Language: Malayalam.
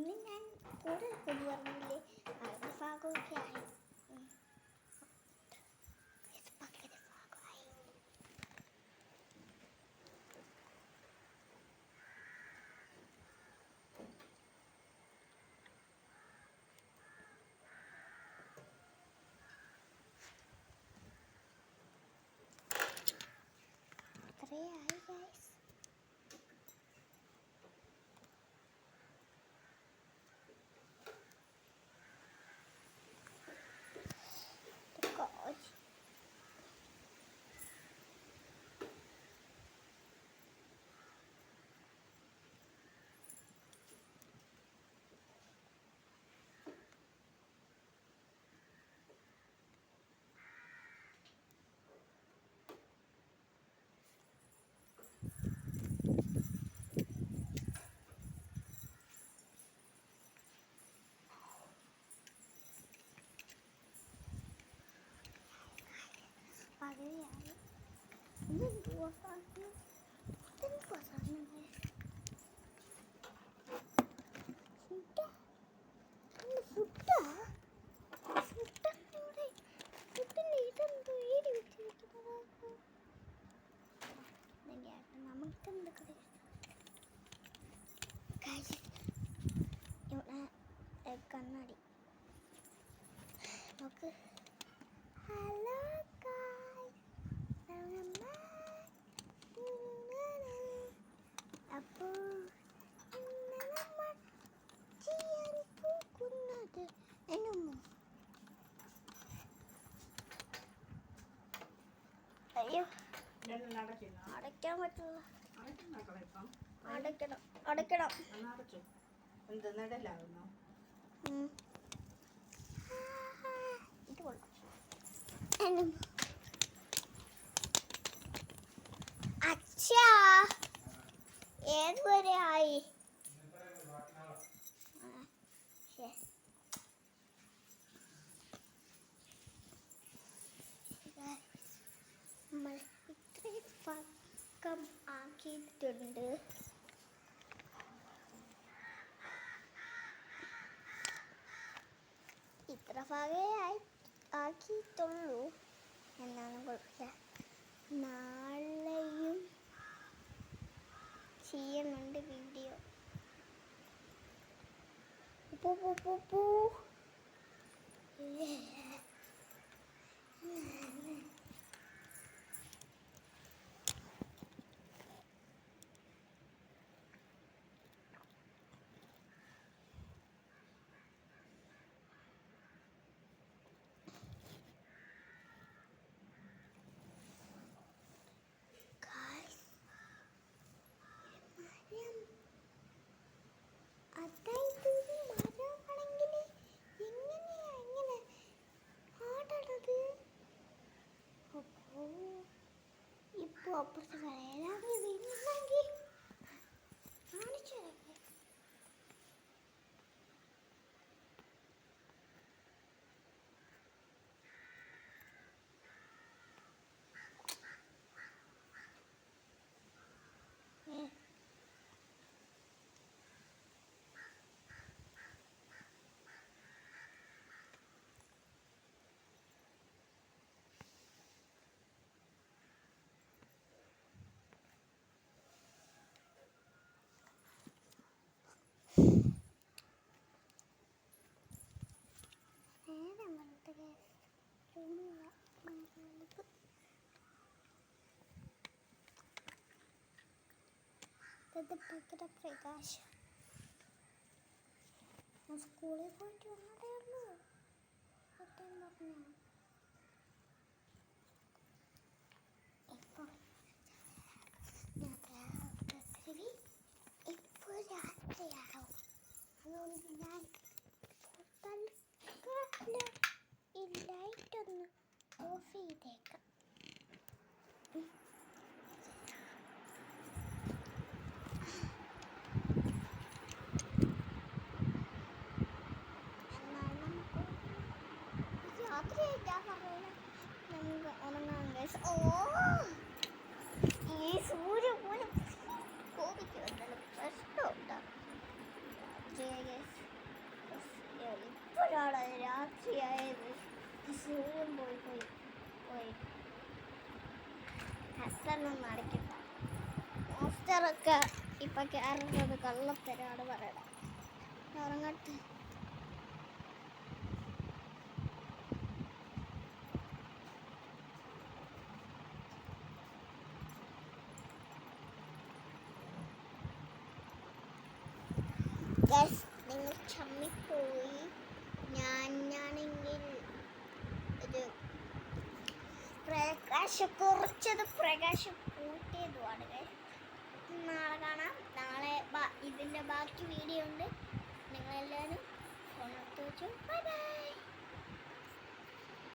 ഇന്ന് ഞാൻ കൂടുതൽ പൊടി പറഞ്ഞില്ലേ, അതിൻ്റെ ഭാഗമൊക്കെ ആയി. പകുതി ഭാഗമായി. അത്രയായി ഗൈസ്. പകുതിയായി. ഇതെന്തുവാ സാധനം? ഇതെന്തുവാ സാധനം? ഫുഡാ? ഫുഡാ? ഫുഡെന്നൂടെ? ഫുഡിൻ്റെ ഇതെന്തോ ഏരി വെച്ചിരിക്കുന്നത്? നമുക്കെന്ത് ഇവിടെ കണ്ണാടി നോക്ക്. ഹലോ അപ്പോൾ ഇന്ന് നമ്മൾ ചെയ്യാൻ പോകുന്നത് എന്നമ്മോ, അയ്യോ അടയ്ക്കാൻ പറ്റില്ല. അടയ്ക്കണം അടയ്ക്കണം. എന്ത് നടലാകുന്നു? ഇത് കൊള്ളാം. അച്ഛാ ഏതുവരെ ആയി? നമ്മൾ ഇത്രയും പക്കം ആക്കിയിട്ടുണ്ട്. ഇത്ര ഭാഗമായി ആക്കിയിട്ടുള്ളൂ എന്നാണ് കുഴപ്പമില്ല. നാളെയും ചെയ്യുന്നുണ്ട് വീഡിയോ. പൂ അപ്പുറത്ത് കളയാനാണെങ്കിൽ വീട്ടിലെങ്കിൽ കാണിച്ചു തരാം. ഭയങ്കര പ്രകാശം. സ്കൂളിൽ പോയിട്ട് വന്നതേ ഉള്ളൂ. സത്യം പറഞ്ഞ ഇപ്പോൾ രാത്രിയാവും. അതുകൊണ്ട് ഞാൻ ഈ ലൈറ്റ് ഒന്ന് ഓഫ് ചെയ്തേക്കാം. നമുക്ക് ഉണങ്ങാൻ ഗൈസ്. ഈ സൂര്യൻ പോലും കോപിക്ക് വന്നാലും പ്രശ്നമുണ്ടോ? ഇപ്പോഴാണ് രാത്രിയായത്. സൂര്യൻ പോയി ഹസനൊന്നും അടയ്ക്കണ്ട. മാസ്റ്ററൊക്കെ ഇപ്പൊ കയറുന്നത് കള്ളത്തരാണ് പറയണത്. ഉറങ്ങട്ടെ. നിങ്ങൾ ചമ്മിപ്പോയി. ഞാനാണെങ്കിൽ ഒരു പ്രകാശം കൂട്ടിയതുമാണ്. നാളെ കാണാം. നാളെ ഇതിൻ്റെ ബാക്കി വീഡിയോ ഉണ്ട്. നിങ്ങളെല്ലാവരും ഫോൺ എടുത്ത് വെച്ചു. Bye bye.